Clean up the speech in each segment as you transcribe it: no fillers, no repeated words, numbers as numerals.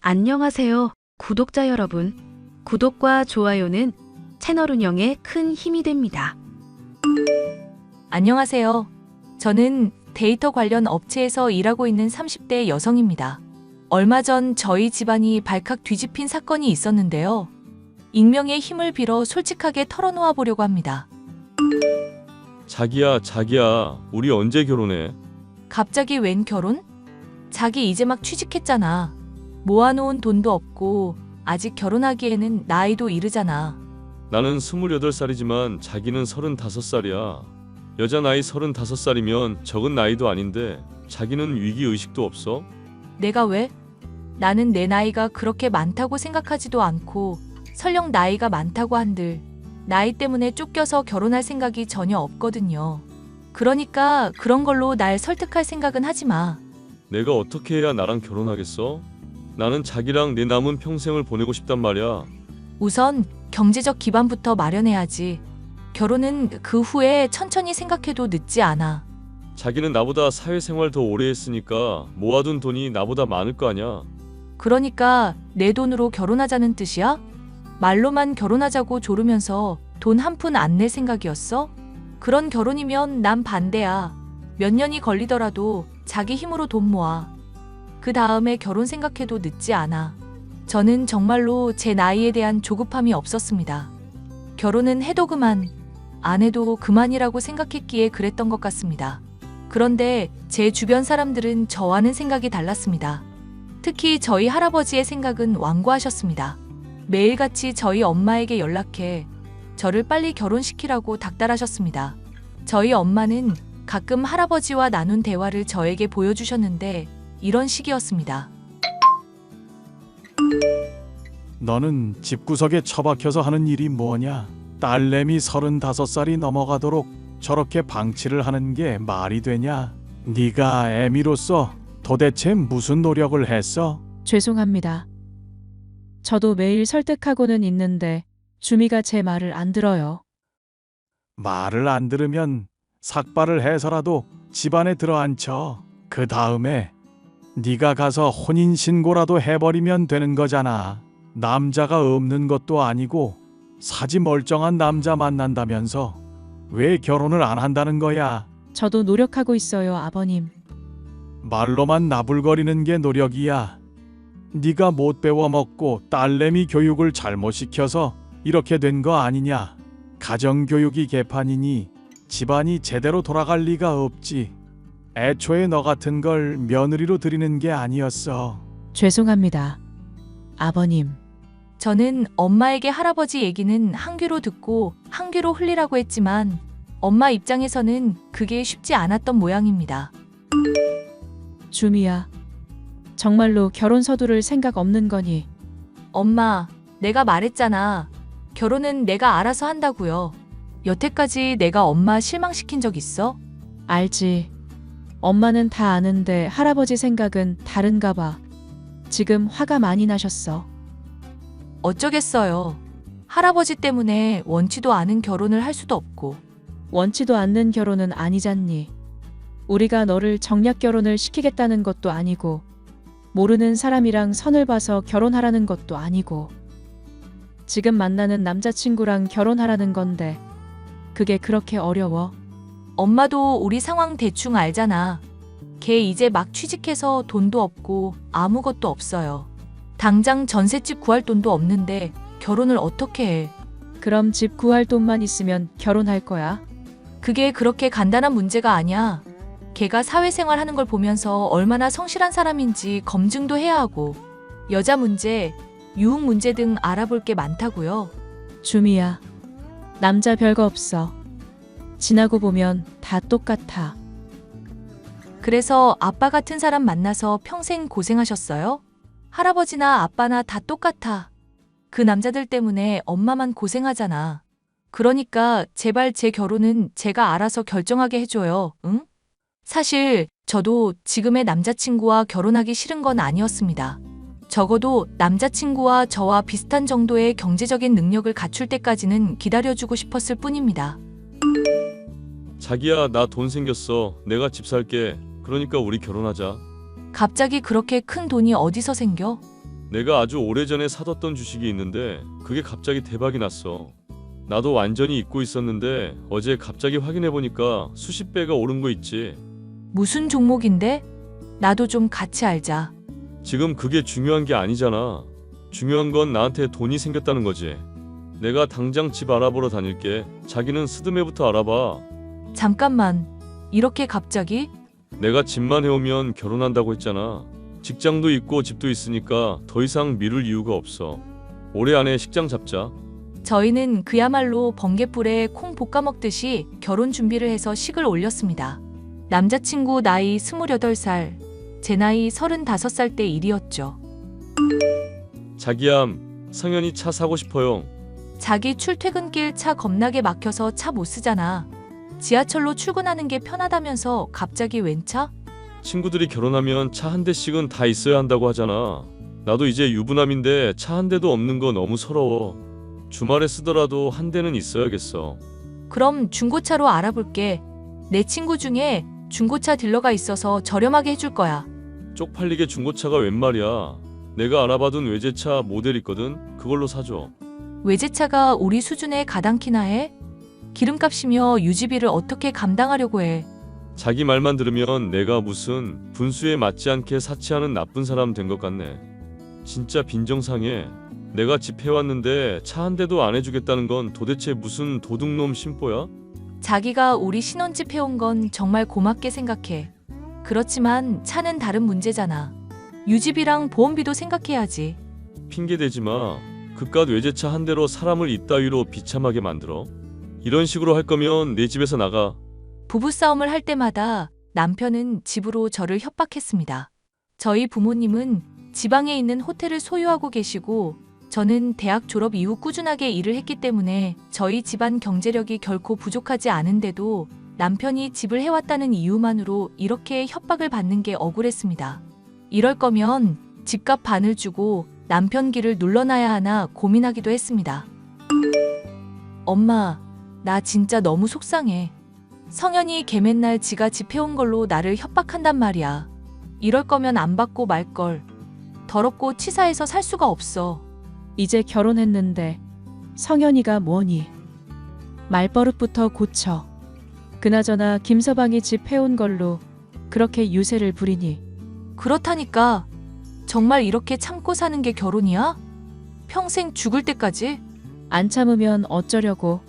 안녕하세요, 구독자 여러분. 구독과 좋아요는 채널 운영에 큰 힘이 됩니다. 안녕하세요. 저는 데이터 관련 업체에서 일하고 있는 30대 여성입니다. 얼마 전 저희 집안이 발칵 뒤집힌 사건이 있었는데요. 익명의 힘을 빌어 솔직하게 털어놓아 보려고 합니다. 자기야, 우리 언제 결혼해? 갑자기 웬 결혼? 자기 이제 막 취직했잖아. 모아놓은 돈도 없고 아직 결혼하기에는 나이도 이르잖아. 나는 28살이지만 자기는 35살이야. 여자 나이 35살이면 적은 나이도 아닌데 자기는 위기의식도 없어? 내가 왜? 나는 내 나이가 그렇게 많다고 생각하지도 않고 설령 나이가 많다고 한들 나이 때문에 쫓겨서 결혼할 생각이 전혀 없거든요. 그러니까 그런 걸로 날 설득할 생각은 하지 마. 내가 어떻게 해야 나랑 결혼하겠어? 나는 자기랑 내 남은 평생을 보내고 싶단 말이야. 우선 경제적 기반부터 마련해야지. 결혼은 그 후에 천천히 생각해도 늦지 않아. 자기는 나보다 사회생활 더 오래 했으니까 모아둔 돈이 나보다 많을 거 아냐. 그러니까 내 돈으로 결혼하자는 뜻이야? 말로만 결혼하자고 조르면서 돈 한 푼 안 낼 생각이었어? 그런 결혼이면 난 반대야. 몇 년이 걸리더라도 자기 힘으로 돈 모아. 그 다음에 결혼 생각해도 늦지 않아. 저는 정말로 제 나이에 대한 조급함이 없었습니다. 결혼은 해도 그만, 안 해도 그만이라고 생각했기에 그랬던 것 같습니다. 그런데 제 주변 사람들은 저와는 생각이 달랐습니다. 특히 저희 할아버지의 생각은 완고하셨습니다. 매일같이 저희 엄마에게 연락해 저를 빨리 결혼시키라고 닥달하셨습니다. 저희 엄마는 가끔 할아버지와 나눈 대화를 저에게 보여주셨는데 이런 식이었습니다. 너는 집구석에 처박혀서 하는 일이 뭐냐? 딸내미 35살이 넘어가도록 저렇게 방치를 하는 게 말이 되냐? 네가 애미로서 도대체 무슨 노력을 했어? 죄송합니다. 저도 매일 설득하고는 있는데 주미가 제 말을 안 들어요. 말을 안 들으면 삭발을 해서라도 집안에 들어앉혀. 그 다음에 네가 가서 혼인신고라도 해버리면 되는 거잖아. 남자가 없는 것도 아니고 사지 멀쩡한 남자 만난다면서 왜 결혼을 안 한다는 거야? 저도 노력하고 있어요, 아버님. 말로만 나불거리는 게 노력이야. 네가 못 배워먹고 딸내미 교육을 잘못 시켜서 이렇게 된 거 아니냐? 가정교육이 개판이니 집안이 제대로 돌아갈 리가 없지. 애초에 너 같은 걸 며느리로 들이는 게 아니었어. 죄송합니다. 아버님. 저는 엄마에게 할아버지 얘기는 한 귀로 듣고 한 귀로 흘리라고 했지만 엄마 입장에서는 그게 쉽지 않았던 모양입니다. 주미야. 정말로 결혼 서두를 생각 없는 거니? 엄마, 내가 말했잖아. 결혼은 내가 알아서 한다고요. 여태까지 내가 엄마 실망시킨 적 있어? 알지. 엄마는 다 아는데 할아버지 생각은 다른가 봐. 지금 화가 많이 나셨어. 어쩌겠어요. 할아버지 때문에 원치도 않은 결혼을 할 수도 없고. 원치도 않는 결혼은 아니잖니. 우리가 너를 정략 결혼을 시키겠다는 것도 아니고 모르는 사람이랑 선을 봐서 결혼하라는 것도 아니고 지금 만나는 남자친구랑 결혼하라는 건데 그게 그렇게 어려워? 엄마도 우리 상황 대충 알잖아. 걔 이제 막 취직해서 돈도 없고 아무것도 없어요. 당장 전셋집 구할 돈도 없는데 결혼을 어떻게 해? 그럼 집 구할 돈만 있으면 결혼할 거야? 그게 그렇게 간단한 문제가 아니야. 걔가 사회생활 하는 걸 보면서 얼마나 성실한 사람인지 검증도 해야 하고 여자 문제, 유흥 문제 등 알아볼 게 많다고요. 주미야. 남자 별거 없어. 지나고 보면 다 똑같아. 그래서 아빠 같은 사람 만나서 평생 고생하셨어요? 할아버지나 아빠나 다 똑같아. 그 남자들 때문에 엄마만 고생하잖아. 그러니까 제발 제 결혼은 제가 알아서 결정하게 해줘요. 응? 사실 저도 지금의 남자친구와 결혼하기 싫은 건 아니었습니다. 적어도 남자친구와 저와 비슷한 정도의 경제적인 능력을 갖출 때까지는 기다려주고 싶었을 뿐입니다. 자기야, 나 돈 생겼어. 내가 집 살게. 그러니까 우리 결혼하자. 갑자기 그렇게 큰 돈이 어디서 생겨? 내가 아주 오래전에 사뒀던 주식이 있는데 그게 갑자기 대박이 났어. 나도 완전히 잊고 있었는데 어제 갑자기 확인해보니까 수십 배가 오른 거 있지. 무슨 종목인데? 나도 좀 같이 알자. 지금 그게 중요한 게 아니잖아. 중요한 건 나한테 돈이 생겼다는 거지. 내가 당장 집 알아보러 다닐게. 자기는 스드메부터 알아봐. 잠깐만. 이렇게 갑자기? 내가 집만 해오면 결혼한다고 했잖아. 직장도 있고 집도 있으니까 더 이상 미룰 이유가 없어. 올해 안에 식장 잡자. 저희는 그야말로 번갯불에 콩 볶아 먹듯이 결혼 준비를 해서 식을 올렸습니다. 남자친구 나이 28살, 제 나이 35살 때 일이었죠. 자기야, 성현이 차 사고 싶어요. 자기 출퇴근길 차 겁나게 막혀서 차 못 쓰잖아. 지하철로 출근하는 게 편하다면서 갑자기 웬 차? 친구들이 결혼하면 차 한 대씩은 다 있어야 한다고 하잖아. 나도 이제 유부남인데 차 한 대도 없는 거 너무 서러워. 주말에 쓰더라도 한 대는 있어야겠어. 그럼 중고차로 알아볼게. 내 친구 중에 중고차 딜러가 있어서 저렴하게 해줄 거야. 쪽팔리게 중고차가 웬 말이야. 내가 알아봐둔 외제차 모델 있거든. 그걸로 사줘. 외제차가 우리 수준에 가당키나 해? 기름값이며 유지비를 어떻게 감당하려고 해? 자기 말만 들으면 내가 무슨 분수에 맞지 않게 사치하는 나쁜 사람 된 것 같네. 진짜 빈정상해. 내가 집 해왔는데 차 한 대도 안 해주겠다는 건 도대체 무슨 도둑놈 심보야? 자기가 우리 신혼집 해온 건 정말 고맙게 생각해. 그렇지만 차는 다른 문제잖아. 유지비랑 보험비도 생각해야지. 핑계대지 마. 그깟 외제차 한 대로 사람을 이따위로 비참하게 만들어? 이런 식으로 할 거면 내 집에서 나가. 부부싸움을 할 때마다 남편은 집으로 저를 협박했습니다. 저희 부모님은 지방에 있는 호텔을 소유하고 계시고 저는 대학 졸업 이후 꾸준하게 일을 했기 때문에 저희 집안 경제력이 결코 부족하지 않은데도 남편이 집을 해왔다는 이유만으로 이렇게 협박을 받는 게 억울했습니다. 이럴 거면 집값 반을 주고 남편 길을 눌러놔야 하나 고민하기도 했습니다. 엄마, 나 진짜 너무 속상해. 성현이 걔 맨날 지가 집 해온 걸로 나를 협박한단 말이야. 이럴 거면 안 받고 말걸. 더럽고 치사해서 살 수가 없어. 이제 결혼했는데 성현이가 뭐니? 말버릇부터 고쳐. 그나저나 김서방이 집 해온 걸로 그렇게 유세를 부리니 그렇다니까. 정말 이렇게 참고 사는 게 결혼이야? 평생 죽을 때까지? 안 참으면 어쩌려고.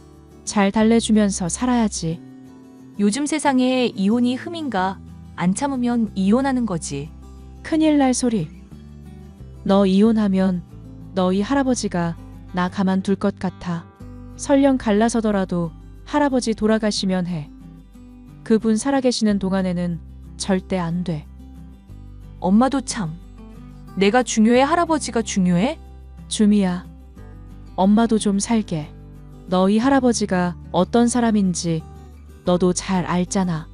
잘 달래주면서 살아야지. 요즘 세상에 이혼이 흠인가? 안 참으면 이혼하는 거지. 큰일 날 소리. 너 이혼하면 너희 할아버지가 나 가만둘 것 같아. 설령 갈라서더라도 할아버지 돌아가시면 해. 그분 살아계시는 동안에는 절대 안 돼. 엄마도 참. 내가 중요해? 할아버지가 중요해? 주미야, 엄마도 좀 살게. 너희 할아버지가 어떤 사람인지 너도 잘 알잖아.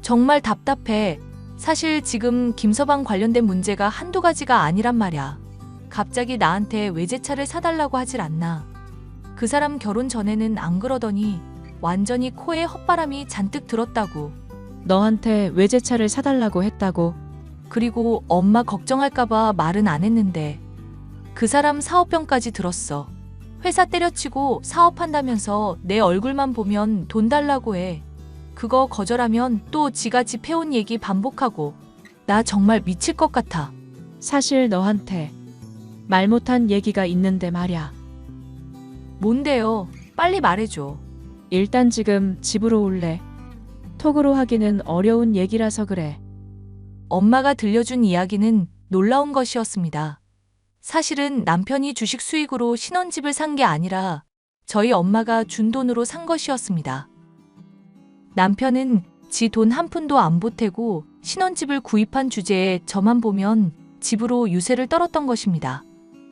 정말 답답해. 사실 지금 김서방 관련된 문제가 한두 가지가 아니란 말이야. 갑자기 나한테 외제차를 사달라고 하질 않나. 그 사람 결혼 전에는 안 그러더니 완전히 코에 헛바람이 잔뜩 들었다고. 너한테 외제차를 사달라고 했다고. 그리고 엄마 걱정할까봐 말은 안 했는데 그 사람 사업병까지 들었어. 회사 때려치고 사업한다면서 내 얼굴만 보면 돈 달라고 해. 그거 거절하면 또 지가 집 해온 얘기 반복하고. 나 정말 미칠 것 같아. 사실 너한테 말 못한 얘기가 있는데 말야. 뭔데요? 빨리 말해줘. 일단 지금 집으로 올래. 톡으로 하기는 어려운 얘기라서 그래. 엄마가 들려준 이야기는 놀라운 것이었습니다. 사실은 남편이 주식 수익으로 신혼집을 산 게 아니라 저희 엄마가 준 돈으로 산 것이었습니다. 남편은 지 돈 한 푼도 안 보태고 신혼집을 구입한 주제에 저만 보면 집으로 유세를 떨었던 것입니다.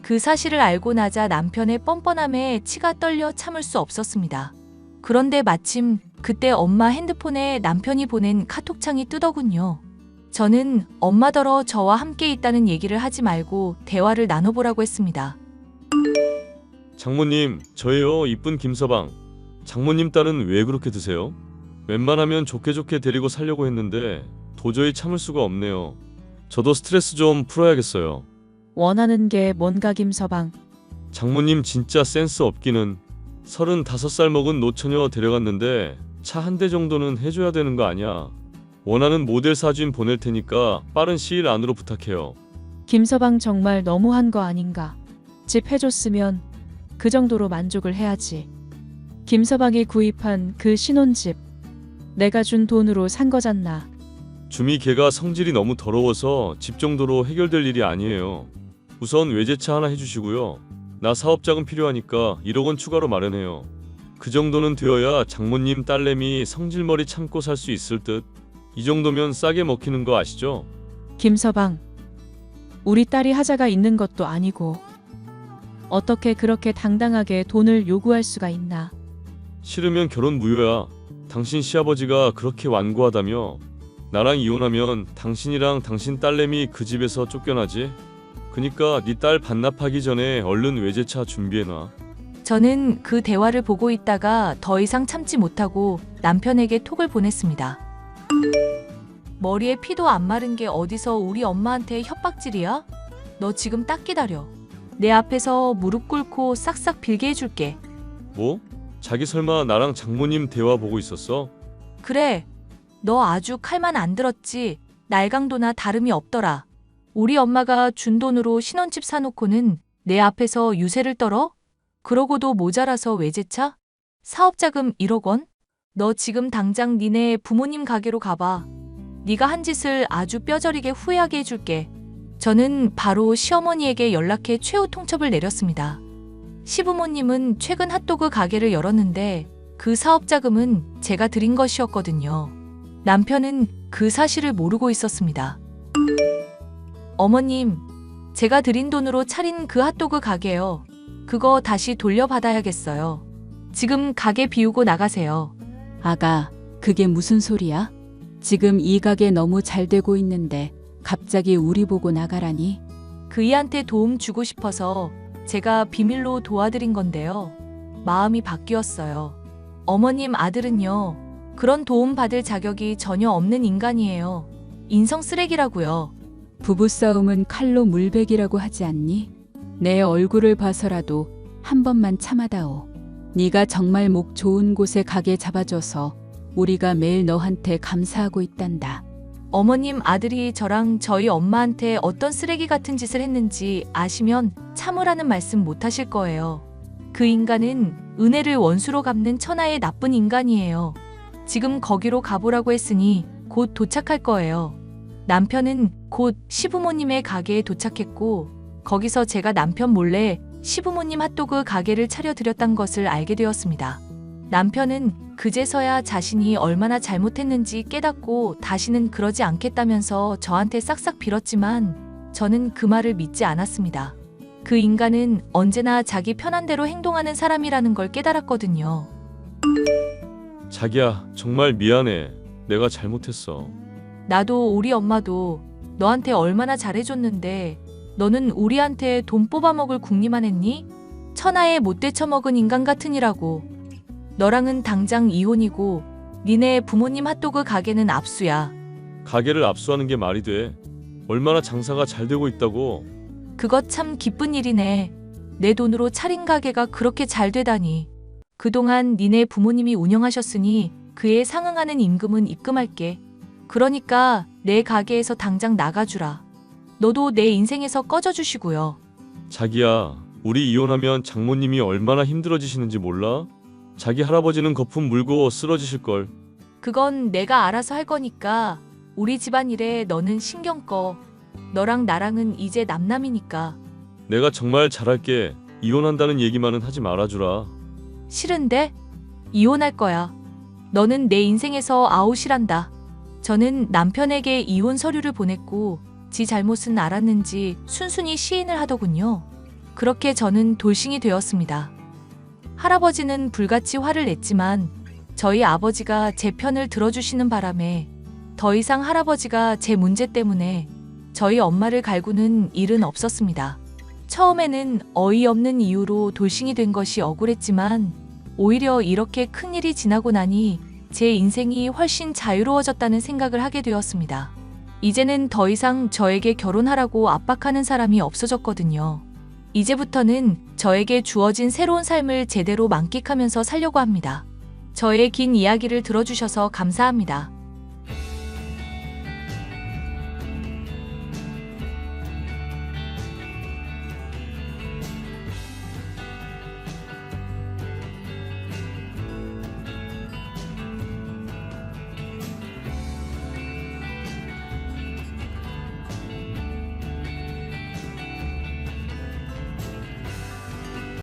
그 사실을 알고 나자 남편의 뻔뻔함에 치가 떨려 참을 수 없었습니다. 그런데 마침 그때 엄마 핸드폰에 남편이 보낸 카톡창이 뜨더군요. 저는 엄마더러 저와 함께 있다는 얘기를 하지 말고 대화를 나눠보라고 했습니다. 장모님, 저예요. 이쁜 김서방. 장모님 딸은 왜 그렇게 드세요? 웬만하면 좋게 데리고 살려고 했는데 도저히 참을 수가 없네요. 저도 스트레스 좀 풀어야겠어요. 원하는 게 뭔가 김서방. 장모님 진짜 센스 없기는. 35살 먹은 노처녀 데려갔는데 차 한 대 정도는 해줘야 되는 거 아니야. 원하는 모델 사진 보낼 테니까 빠른 시일 안으로 부탁해요. 김서방 정말 너무한 거 아닌가. 집 해줬으면 그 정도로 만족을 해야지. 김서방이 구입한 그 신혼집 내가 준 돈으로 산 거잖나. 주미 걔가 성질이 너무 더러워서 집 정도로 해결될 일이 아니에요. 우선 외제차 하나 해주시고요. 나 사업자금 필요하니까 1억 원 추가로 마련해요. 그 정도는 되어야 장모님 딸내미 성질머리 참고 살 수 있을 듯. 이 정도면 싸게 먹히는 거 아시죠? 김서방, 우리 딸이 하자가 있는 것도 아니고 어떻게 그렇게 당당하게 돈을 요구할 수가 있나. 싫으면 결혼 무효야. 당신 시아버지가 그렇게 완고하다며. 나랑 이혼하면 당신이랑 당신 딸내미 그 집에서 쫓겨나지. 그니까 네 딸 반납하기 전에 얼른 외제차 준비해놔. 저는 그 대화를 보고 있다가 더 이상 참지 못하고 남편에게 톡을 보냈습니다. 머리에 피도 안 마른 게 어디서 우리 엄마한테 협박질이야? 너 지금 딱 기다려. 내 앞에서 무릎 꿇고 싹싹 빌게 해줄게. 뭐? 자기 설마 나랑 장모님 대화 보고 있었어? 그래, 너 아주 칼만 안 들었지. 날강도나 다름이 없더라. 우리 엄마가 준 돈으로 신혼집 사놓고는 내 앞에서 유세를 떨어? 그러고도 모자라서 외제차? 사업자금 1억 원? 너 지금 당장 니네 부모님 가게로 가봐. 네가 한 짓을 아주 뼈저리게 후회하게 해줄게. 저는 바로 시어머니에게 연락해 최후 통첩을 내렸습니다. 시부모님은 최근 핫도그 가게를 열었는데 그 사업자금은 제가 드린 것이었거든요. 남편은 그 사실을 모르고 있었습니다. 어머님, 제가 드린 돈으로 차린 그 핫도그 가게요. 그거 다시 돌려받아야겠어요. 지금 가게 비우고 나가세요. 아가, 그게 무슨 소리야? 지금 이 가게 너무 잘 되고 있는데 갑자기 우리 보고 나가라니? 그이한테 도움 주고 싶어서 제가 비밀로 도와드린 건데요. 마음이 바뀌었어요. 어머님 아들은요, 그런 도움 받을 자격이 전혀 없는 인간이에요. 인성 쓰레기라고요. 부부싸움은 칼로 물베기라고 하지 않니? 내 얼굴을 봐서라도 한 번만 참아다오. 네가 정말 목 좋은 곳에 가게 잡아줘서 우리가 매일 너한테 감사하고 있단다. 어머님 아들이 저랑 저희 엄마한테 어떤 쓰레기 같은 짓을 했는지 아시면 참으라는 말씀 못 하실 거예요. 그 인간은 은혜를 원수로 갚는 천하의 나쁜 인간이에요. 지금 거기로 가보라고 했으니 곧 도착할 거예요. 남편은 곧 시부모님의 가게에 도착했고 거기서 제가 남편 몰래 시부모님 핫도그 가게를 차려드렸단 것을 알게 되었습니다. 남편은 그제서야 자신이 얼마나 잘못했는지 깨닫고 다시는 그러지 않겠다면서 저한테 싹싹 빌었지만 저는 그 말을 믿지 않았습니다. 그 인간은 언제나 자기 편한 대로 행동하는 사람이라는 걸 깨달았거든요. 자기야, 정말 미안해. 내가 잘못했어. 나도 우리 엄마도 너한테 얼마나 잘해줬는데 너는 우리한테 돈 뽑아먹을 궁리만 했니? 천하에 못 되쳐먹은 인간 같으니라고. 너랑은 당장 이혼이고 니네 부모님 핫도그 가게는 압수야. 가게를 압수하는 게 말이 돼. 얼마나 장사가 잘 되고 있다고. 그것 참 기쁜 일이네. 내 돈으로 차린 가게가 그렇게 잘 되다니. 그동안 니네 부모님이 운영하셨으니 그에 상응하는 임금은 입금할게. 그러니까 내 가게에서 당장 나가주라. 너도 내 인생에서 꺼져주시고요. 자기야, 우리 이혼하면 장모님이 얼마나 힘들어지시는지 몰라? 자기 할아버지는 거품 물고 쓰러지실걸. 그건 내가 알아서 할 거니까 우리 집안일에 너는 신경 꺼. 너랑 나랑은 이제 남남이니까. 내가 정말 잘할게. 이혼한다는 얘기만은 하지 말아주라. 싫은데? 이혼할 거야. 너는 내 인생에서 아웃이란다. 저는 남편에게 이혼 서류를 보냈고 지 잘못은 알았는지 순순히 시인을 하더군요. 그렇게 저는 돌싱이 되었습니다. 할아버지는 불같이 화를 냈지만 저희 아버지가 제 편을 들어주시는 바람에 더 이상 할아버지가 제 문제 때문에 저희 엄마를 갈구는 일은 없었습니다. 처음에는 어이없는 이유로 돌싱이 된 것이 억울했지만 오히려 이렇게 큰일이 지나고 나니 제 인생이 훨씬 자유로워졌다는 생각을 하게 되었습니다. 이제는 더 이상 저에게 결혼하라고 압박하는 사람이 없어졌거든요. 이제부터는 저에게 주어진 새로운 삶을 제대로 만끽하면서 살려고 합니다. 저의 긴 이야기를 들어주셔서 감사합니다.